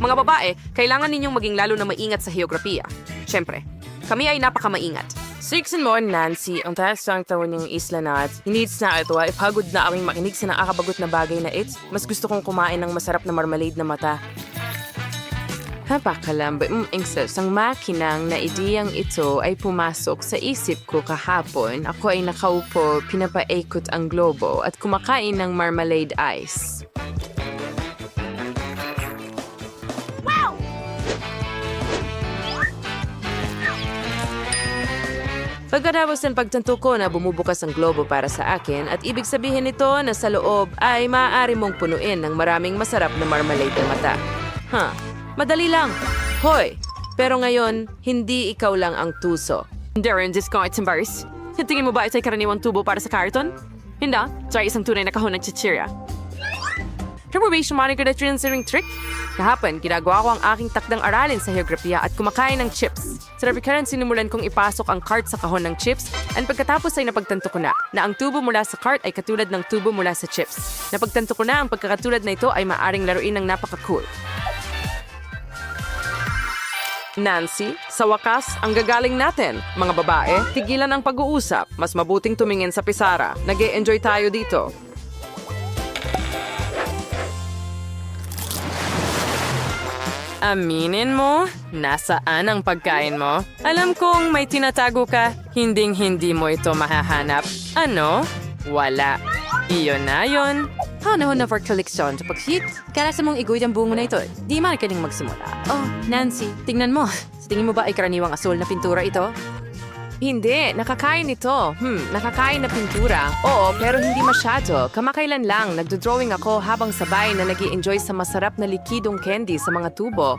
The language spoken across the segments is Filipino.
Mga babae, kailangan ninyong maging lalo na maingat sa heograpiya. Siyempre, kami ay napakamaingat. Sixen mo, Nancy, ang taas ng taon ng isla na at needs na ito ay pagod na aming makinig sa nakakabagot na bagay na it. Mas gusto kong kumain ng masarap na marmalade na mata. Napakalambay, Ingses, ang makinang na ideyang ito ay pumasok sa isip ko kahapon. Ako ay nakaupo, pinapaikot ang globo at kumakain ng marmalade ice. Pagkatapos ng pagtanto ko na bumubukas ang globo para sa akin at ibig sabihin nito na sa loob ay maaari mong punuin ng maraming masarap na marmalade na mata. Madali lang. Hoy! Pero ngayon, hindi ikaw lang ang tuso. Darren, discount and bars. Tingin mo ba ito ay karaniwang tubo para sa karton? Hindi. Ito ay isang tunay na kahon ng chichirya. Reprobation moniker na trick? Kahapon, ginagawa ko ang aking takdang aralin sa heograpiya at kumakain ng chips. Sa repikaran, sinimulan kong ipasok ang cart sa kahon ng chips at pagkatapos ay napagtanto ko na ang tubo mula sa cart ay katulad ng tubo mula sa chips. Napagtanto ko na ang pagkakatulad na ito ay maaring laruin ng napaka-cool. Nancy, sa wakas, ang gagaling natin. Mga babae, tigilan ang pag-uusap. Mas mabuting tumingin sa pisara. Nag-e-enjoy tayo dito. Aminin mo, nasaan ang pagkain mo? Alam kong may tinatago ka, hinding-hindi mo ito mahahanap. Ano? Wala. Iyon na yon. Panahon na for koleksyon sa pagsit. Karasa mong iguid ang bungo na ito. Di man kaling magsimula. Oh, Nancy, tingnan mo. Sa tingin mo ba ay karaniwang asul na pintura ito? Hindi, nakakain ito. Nakakain na pintura. Oo, pero hindi masyado. Kamakailan lang, nagdodrawing ako habang sabay na nag-i-enjoy sa masarap na likidong candy sa mga tubo.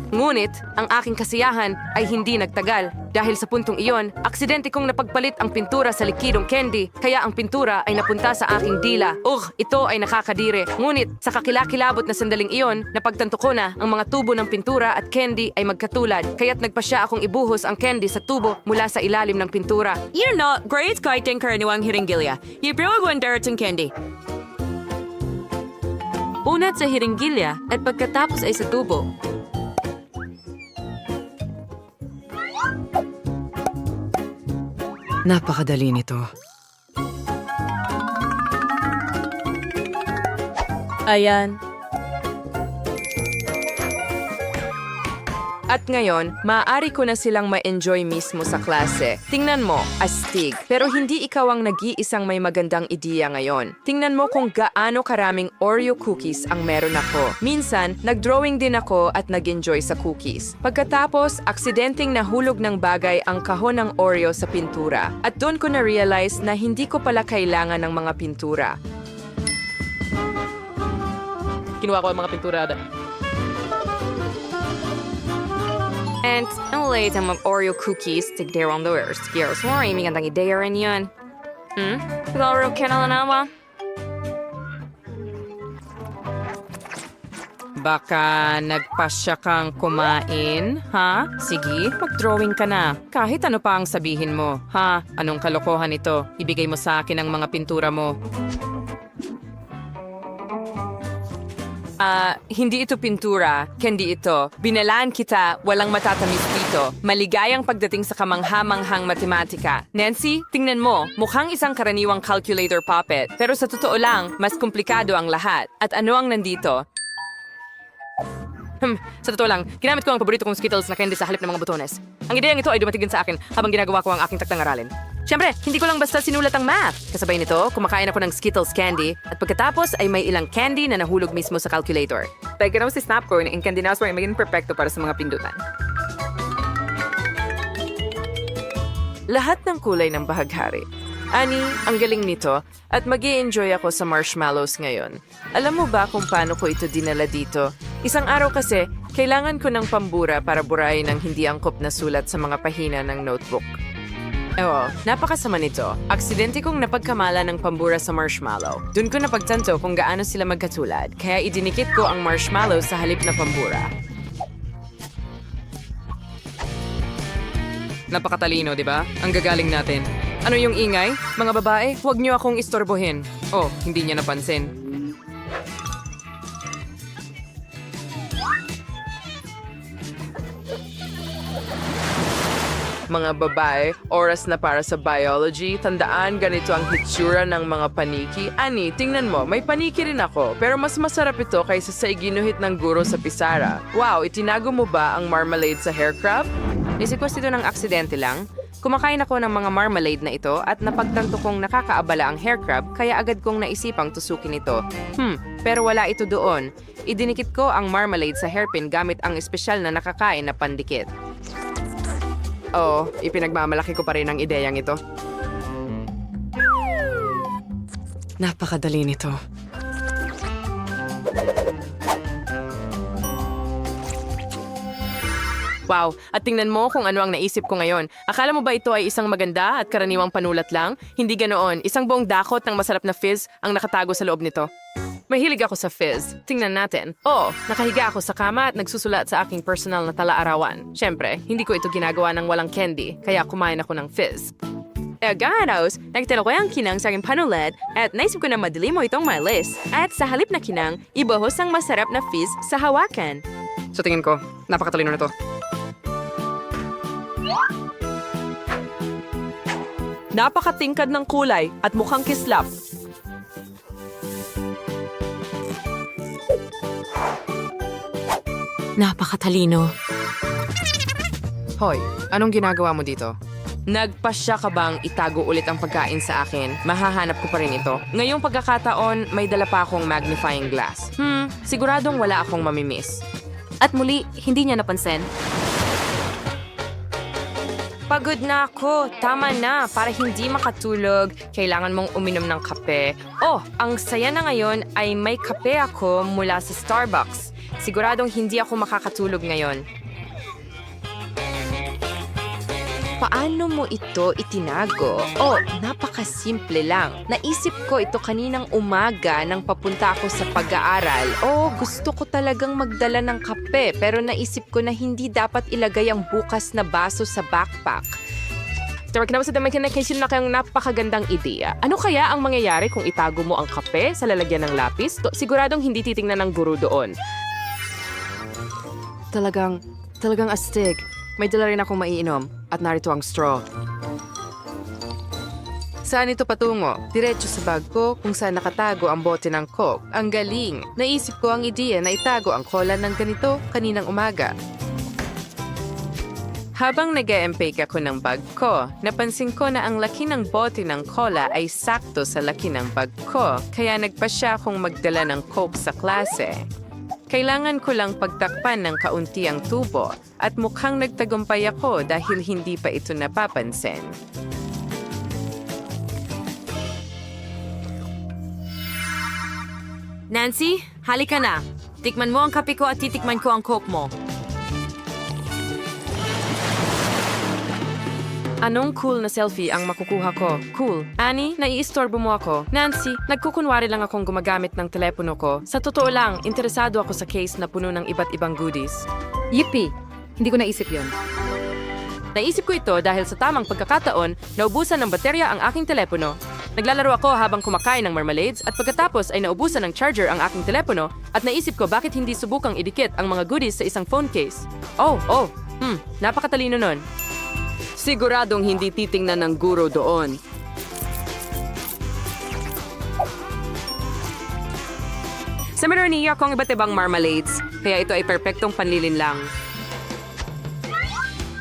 Ngunit, ang aking kasiyahan ay hindi nagtagal. Dahil sa puntong iyon, aksidente kong napagpalit ang pintura sa likidong candy, kaya ang pintura ay napunta sa aking dila. Ito ay nakakadire. Ngunit, sa kakilakilabot na sandaling iyon, napagtanto ko na ang mga tubo ng pintura at candy ay magkatulad, kaya't nagpasya akong ibuhos ang candy sa tubo mula sa ilalim ng pintura. You're not great kahit ang karaniwang hiringgilya. You brought one dirt and candy. Unat sa hiringgilya at pagkatapos ay sa tubo. Napakadali nito. Ayan. At ngayon, maaari ko na silang ma-enjoy mismo sa klase. Tingnan mo, astig. Pero hindi ikaw ang nag-iisang may magandang ideya ngayon. Tingnan mo kung gaano karaming Oreo cookies ang meron ako. Minsan, nag-drawing din ako at nag-enjoy sa cookies. Pagkatapos, aksidenteng nahulog ng bagay ang kahon ng Oreo sa pintura. At doon ko na-realize na hindi ko pala kailangan ng mga pintura. Kinuha ko ang mga pintura. And late ang mag-Oreo cookies, tigdare on the worst. Years more, may gandang ideya rin yun. Siguro ka na naman. Baka nagpasya kang kumain, ha? Sige, mag-drawing ka na. Kahit ano pa ang sabihin mo, ha? Anong kalokohan ito? Ibigay mo sa akin ang mga pintura mo. Hindi ito pintura, candy ito. Binalaan kita, walang matatamis dito. Maligayang pagdating sa kamangha-manghang matematika. Nancy, tingnan mo, mukhang isang karaniwang calculator puppet. Pero sa totoo lang, mas komplikado ang lahat. At ano ang nandito? Sa totoo lang, ginamit ko ang paborito kong Skittles na candy sa halip ng mga botones. Ang ideyang ito ay dumatigin sa akin habang ginagawa ko ang aking takdang aralin. Siyempre, hindi ko lang basta sinulat ang math. Kasabay nito, kumakain ako ng Skittles candy at pagkatapos ay may ilang candy na nahulog mismo sa calculator. Pagkanaw si Snapcorn, ang candy mouse ay maging perfecto para sa mga pindutan. Lahat ng kulay ng bahaghari. Ani, ang galing nito at mag-i-enjoy ako sa marshmallows ngayon. Alam mo ba kung paano ko ito dinala dito? Isang araw kasi, kailangan ko ng pambura para burahin ang hindi angkop na sulat sa mga pahina ng notebook. Napakasama nito. Aksidente kong napagkamala ng pambura sa marshmallow. Doon ko napagtanto kung gaano sila magkatulad, kaya idinikit ko ang marshmallow sa halip na pambura. Napakatalino, di ba? Ang gagaling natin. Ano yung ingay? Mga babae, huwag niyo akong istorbohin. Oh, hindi niya napansin. Mga babae, oras na para sa biology. Tandaan, ganito ang hitsura ng mga paniki. Ani, tingnan mo, may paniki rin ako. Pero mas masarap ito kaysa sa iginuhit ng guro sa pisara. Wow, itinago mo ba ang marmalade sa hair crab? Nasikwas ito ng aksidente lang. Kumakain ako ng mga marmalade na ito at napagtanto kong nakakaabala ang hair crab kaya agad kong naisipang tusukin ito. Pero wala ito doon. Idinikit ko ang marmalade sa hairpin gamit ang espesyal na nakakain na pandikit. Oo, ipinagmamalaki ko pa rin ang ideyang ito. Napakadali nito. Wow, at tingnan mo kung ano ang naisip ko ngayon. Akala mo ba ito ay isang maganda at karaniwang panulat lang? Hindi ganoon. Isang buong dakot ng masarap na fizz ang nakatago sa loob nito. Mahilig ako sa fizz. Tingnan natin. Oo, nakahiga ako sa kama at nagsusulat sa aking personal na tala-arawan. Siyempre, hindi ko ito ginagawa ng walang candy, kaya kumain ako ng fizz. Aganos, nagtalo ko ang kinang sa aking panulat at naisip ko na madali mo itong malis. At sa halip na kinang, ibuhos ang masarap na fizz sa hawakan. Sa tingin ko, napakatalino na to. Napakatingkad ng kulay at mukhang kislap. Napakatalino. Hoy, anong ginagawa mo dito? Nagpasya ka bang itago ulit ang pagkain sa akin? Mahahanap ko pa rin ito. Ngayong pagkakataon, may dala pa akong magnifying glass. Siguradong wala akong mamimiss. At muli, hindi niya napansin. Pagod na ako. Tama na. Para hindi makatulog, kailangan mong uminom ng kape. Oh, ang saya na ngayon ay may kape ako mula sa Starbucks. Siguradong hindi ako makakatulog ngayon. Paano mo ito itinago? Oh, napakasimple lang. Naisip ko ito kaninang umaga nang papunta ako sa pag-aaral. Oh, gusto ko talagang magdala ng kape pero naisip ko na hindi dapat ilagay ang bukas na baso sa backpack. Tawag na ba sa damay kinakaisin na kayong napakagandang ideya? Ano kaya ang mangyayari kung itago mo ang kape sa lalagyan ng lapis? Siguradong hindi titingnan ng guro doon. Talagang astig. May dala rin akong maiinom at narito ang straw. Saan ito patungo? Diretso sa bag ko kung saan nakatago ang bote ng Coke. Ang galing! Naisip ko ang ideya na itago ang cola ng ganito kaninang umaga. Habang nag-e-empake ako ng bag ko, napansin ko na ang laki ng bote ng cola ay sakto sa laki ng bag ko, kaya nagpasya akong magdala ng Coke sa klase. Kailangan ko lang pagtakpan ng kaunti ang tubo at mukhang nagtagumpay ako dahil hindi pa ito napapansin. Nancy, halika na. Tikman mo ang kape ko at titikman ko ang Coke mo. Anong cool na selfie ang makukuha ko? Cool. Annie, naiistorbo mo ako. Nancy, nagkukunwari lang akong gumagamit ng telepono ko. Sa totoo lang, interesado ako sa case na puno ng iba't ibang goodies. Yippee! Hindi ko naisip yon. Naisip ko ito dahil sa tamang pagkakataon, naubusan ng baterya ang aking telepono. Naglalaro ako habang kumakain ng marmalades at pagkatapos ay naubusan ng charger ang aking telepono at naisip ko bakit hindi subukang idikit ang mga goodies sa isang phone case. Napakatalino nun. Siguradong hindi titingnan ng guro doon. Sa meron niya akong iba't ibang marmalades, kaya ito ay perpektong panlilin lang.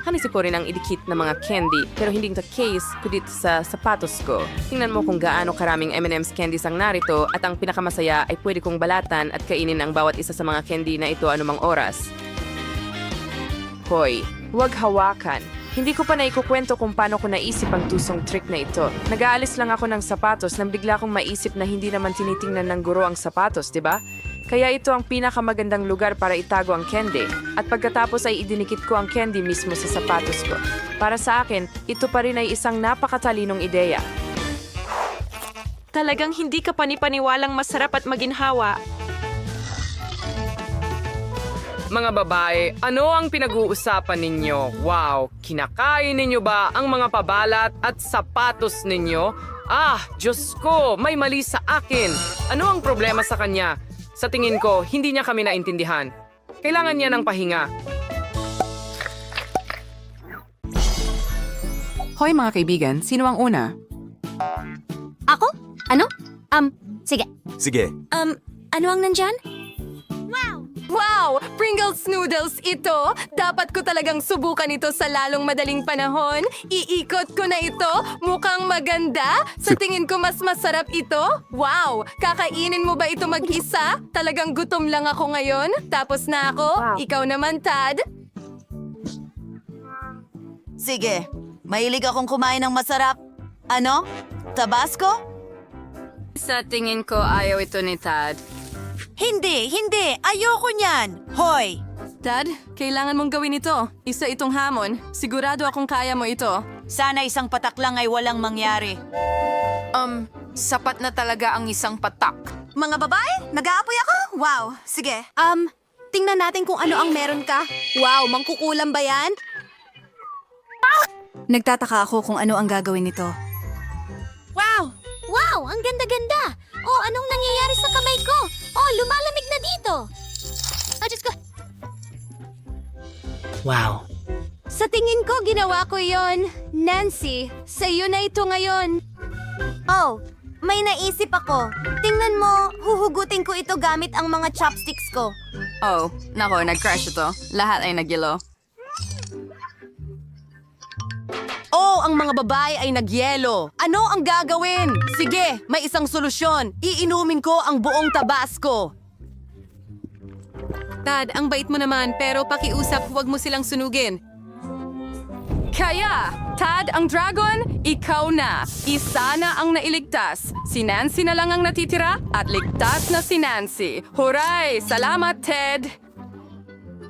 Hanisi ko rin ang idikit na mga candy, pero hindi ito case, kundi sa sapatos ko. Tingnan mo kung gaano karaming M&M's candies ang narito at ang pinakamasaya ay pwede kong balatan at kainin ang bawat isa sa mga candy na ito anumang oras. Hoy, huwag hawakan. Hindi ko pa naikukwento kung paano ko naisip ang tusong trick na ito. Nag-aalis lang ako ng sapatos nang bigla kong maisip na hindi naman tinitingnan ng guro ang sapatos, di ba? Kaya ito ang pinakamagandang lugar para itago ang candy. At pagkatapos ay idinikit ko ang candy mismo sa sapatos ko. Para sa akin, ito pa rin ay isang napakatalinong ideya. Talagang hindi ka panipaniwalang masarap at maginhawa. mga babae, ano ang pinag-uusapan ninyo? Wow, kinakain ninyo ba ang mga pabalat at sapatos ninyo? Ah, Diyos ko, may mali sa akin. Ano ang problema sa kanya? Sa tingin ko, hindi niya kami naintindihan. Kailangan niya ng pahinga. Hoy mga kaibigan, sino ang una? Ako? Ano? Sige. Sige. Ano ang nandyan? Wow! Pringles noodles ito! Dapat ko talagang subukan ito sa lalong madaling panahon. Iikot ko na ito. Mukhang maganda. Sa tingin ko mas masarap ito. Wow! Kakainin mo ba ito mag-isa? Talagang gutom lang ako ngayon. Tapos na ako. Ikaw naman, Tad. Sige, mahilig akong kumain ng masarap. Ano? Tabasco? Sa tingin ko, ayaw ito ni Tad. Hindi! Ayoko niyan! Hoy! Tad, kailangan mong gawin ito. Isa itong hamon. Sigurado akong kaya mo ito. Sana isang patak lang ay walang mangyari. Sapat na talaga ang isang patak. Mga babae, nag-aapoy ako? Wow, sige. Tingnan natin kung ano ang meron ka. Wow, mangkukulam ba yan? Nagtataka ako kung ano ang gagawin nito. Wow, ang ganda-ganda. Oh, anong nangyayari sa kamay ko? Oh, lumalamig na dito. Oh, Diyos ko. Wow. Sa tingin ko, ginawa ko yon. Nancy, sa'yo na ito ngayon. Oh, may naisip ako. Tingnan mo, huhugutin ko ito gamit ang mga chopsticks ko. Oh, nako, nag-crash ito. Lahat ay nagyelo. Oh, ang mga babae ay nagyelo. Ano ang gagawin? Sige, may isang solusyon. Iinumin ko ang buong Tabasco. Tad, ang bait mo naman, pero pakiusap, huwag mo silang sunugin. Kaya, Tad ang dragon, ikaw na. Isa na ang nailigtas. Si Nancy na lang ang natitira at ligtas na si Nancy. Huray! Salamat, Ted!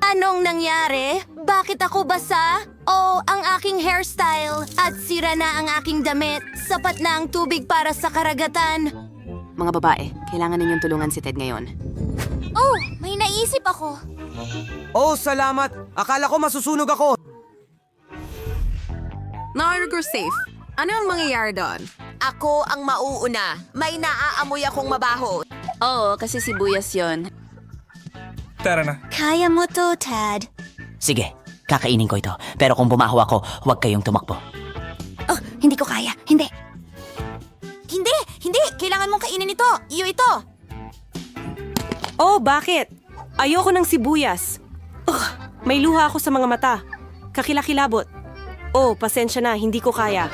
Anong nangyari? Bakit ako basa? Oh, ang aking hairstyle. At sira na ang aking damit. Sapat na ang tubig para sa karagatan. Mga babae, kailangan ninyong tulungan si Ted ngayon. Oh, may naisip ako. Oh, salamat! Akala ko masusunog ako! Now safe. Ano ang mangyayari doon? Ako ang mauuna. May naaamoy akong mabaho. Oo, kasi sibuyas yon. Tara na. Kaya mo to, Tad. Sige, kakainin ko ito. Pero kung bumaho ako, huwag kayong tumakbo. Oh, hindi ko kaya. Hindi. Hindi! Kailangan mong kainin ito. Iyo ito. Oh, bakit? Ayoko ng sibuyas. May luha ako sa mga mata. Kakilakilabot. Oh, pasensya na, hindi ko kaya.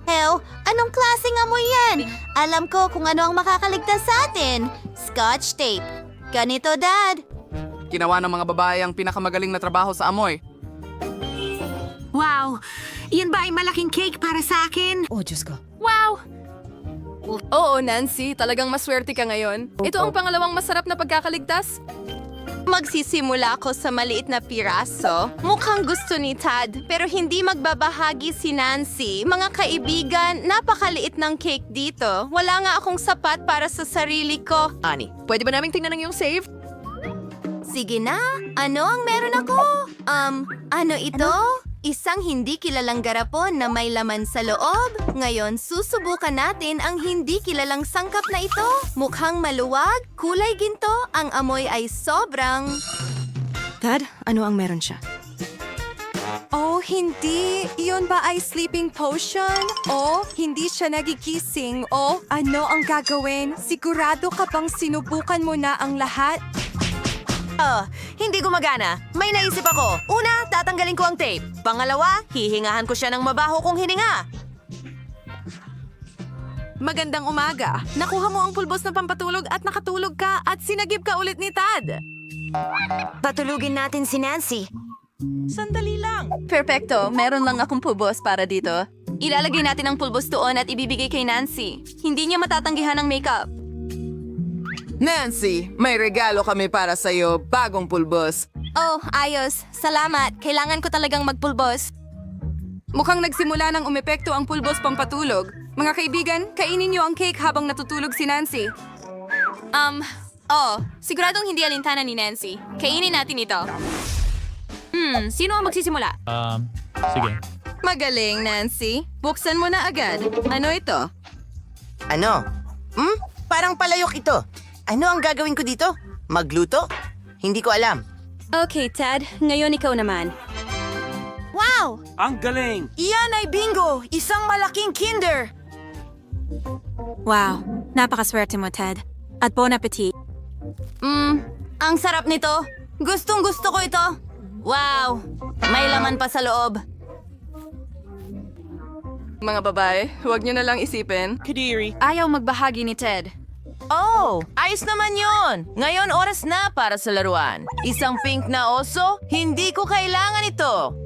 Hell, anong klaseng amoy yan? Alam ko kung ano ang makakaligtas sa atin. Scotch tape. Ganito, Dad. Ginawa ng mga babae ang pinakamagaling na trabaho sa amoy. Wow! Iyan ba ay malaking cake para sa akin? Oh, Diyos ko. Oo, Nancy, talagang maswerte ka ngayon. Ito ang pangalawang masarap na pagkakaligtas. Magsisimula ako sa maliit na piraso. Mukhang gusto ni Tad, pero hindi magbabahagi si Nancy. Mga kaibigan, napakaliit ng cake dito. Wala nga akong sapat para sa sarili ko. Ani, pwede ba naming tingnan ang iyong save? Sige na. Ano ang meron ako? Ano ito? Isang hindi kilalang garapon na may laman sa loob. Ngayon, susubukan natin ang hindi kilalang sangkap na ito. Mukhang maluwag, kulay ginto, ang amoy ay sobrang... Dad, ano ang meron siya? Oh, hindi. Iyon ba ay sleeping potion? O hindi siya nagigising? O ano ang gagawin? Sigurado ka bang sinubukan mo na ang lahat? Hindi gumagana. May naisip ako. Una, tatanggalin ko ang tape. Pangalawa, hihingahan ko siya ng mabaho kong hininga. Magandang umaga. Nakuha mo ang pulbos na pampatulog at nakatulog ka at sinagip ka ulit ni Tad. Patulugin natin si Nancy. Sandali lang! Perfecto, meron lang akong pulbos para dito. Ilalagay natin ang pulbos doon at ibibigay kay Nancy. Hindi niya matatanggihan ang makeup. Nancy, may regalo kami para sa'yo, bagong pulbos. Oh, ayos. Salamat. Kailangan ko talagang magpulbos. Mukhang nagsimula ng umepekto ang pulbos pampatulog. Mga kaibigan, kainin niyo ang cake habang natutulog si Nancy. Oh, siguradong hindi alintana ni Nancy. Kainin natin ito. Sino ang magsisimula? Sige. Magaling, Nancy. Buksan mo na agad. Ano ito? Ano? Parang palayok ito. Ano ang gagawin ko dito? Magluto? Hindi ko alam. Okay, Ted. Ngayon ikaw naman. Wow! Ang galing! Iyan ay bingo! Isang malaking kinder! Wow. Napakaswerte mo, Ted. At bon appetit. Ang sarap nito. Gustong gusto ko ito. Wow. May laman pa sa loob. Mga babae, huwag niyo na lang isipin. Ayaw magbahagi ni Ted. Oh, ayos naman yon. Ngayon oras na para sa laruan. Isang pink na oso? Hindi ko kailangan ito.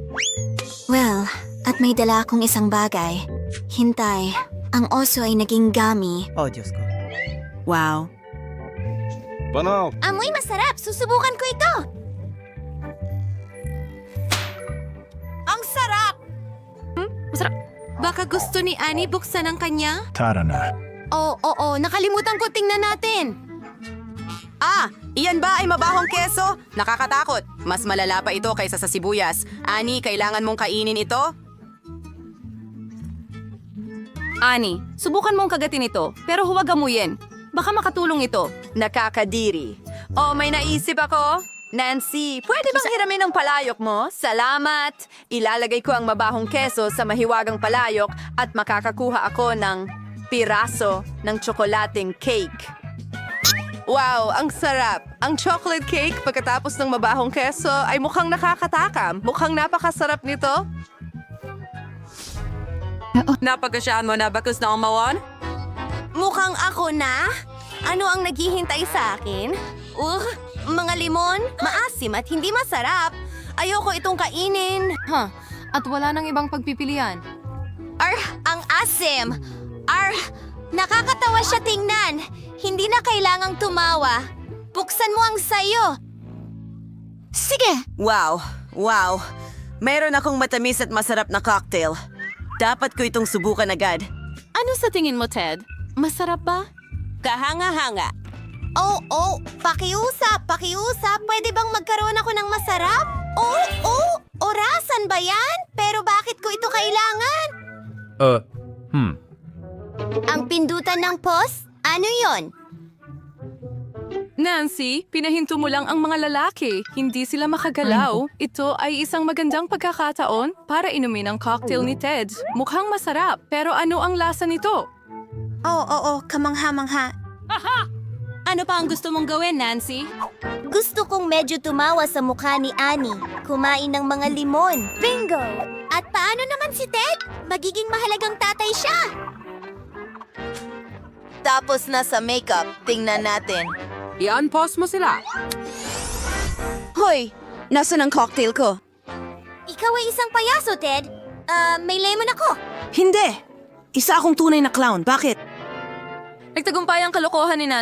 Well, at may dala akong isang bagay. Hintay, ang oso ay naging gummy. Oh, Diyos ko. Wow. Amoy masarap! Susubukan ko ito! Ang sarap! Masarap. Baka gusto ni Annie buksan ang kanya? Tara na. Oo, nakalimutan ko tingnan natin. Iyan ba ay mabahong keso? Nakakatakot. Mas malala pa ito kaysa sa sibuyas. Ani, kailangan mong kainin ito? Annie, subukan mong kagatin ito, pero huwag amuyin. Baka makatulong ito. Nakakadiri. Oh, may naisip ako. Nancy, pwede bang hiramin ang palayok mo? Salamat! Ilalagay ko ang mabahong keso sa mahiwagang palayok at makakakuha ako ng piraso ng tsokolating cake. Wow, ang sarap! Ang chocolate cake pagkatapos ng mabahong keso ay mukhang nakakatakam. Mukhang napakasarap nito. Napagkasyahan mo na bakus na umawon? Mukhang ako na? Ano ang naghihintay sa akin? Mga limon, maasim at hindi masarap. Ayoko itong kainin. At wala nang ibang pagpipilian. Ang asim! Nakakatawa siya tingnan. Hindi na kailangang tumawa. Buksan mo ang sayo. Sige! Wow! Mayroon akong matamis at masarap na cocktail. Dapat ko itong subukan agad. Ano sa tingin mo, Ted? Masarap ba? Kahanga-hanga. Oh, pakiusap. Pwede bang magkaroon ako ng masarap? Orasan ba yan? Pero bakit ko ito kailangan? Ang pindutan ng pause? Ano yon? Nancy, pinahinto mo lang ang mga lalaki. Hindi sila makagalaw. Ito ay isang magandang pagkakataon para inumin ang cocktail ni Ted. Mukhang masarap, pero ano ang lasa nito? Oo, kamangha-mangha. Ano pa ang gusto mong gawin, Nancy? Gusto kong medyo tumawa sa mukha ni Annie. Kumain ng mga limon. Bingo! At paano naman si Ted? Magiging mahalagang tatay siya. Tapos na sa makeup, tingnan natin. I-unpause mo sila. Hoy, nasan ang cocktail ko? Ikaw ay isang payaso, Ted. May lemon ako. Hindi! Isa akong tunay na clown. Bakit? Nagtagumpay ang kalokohan ni Nancy.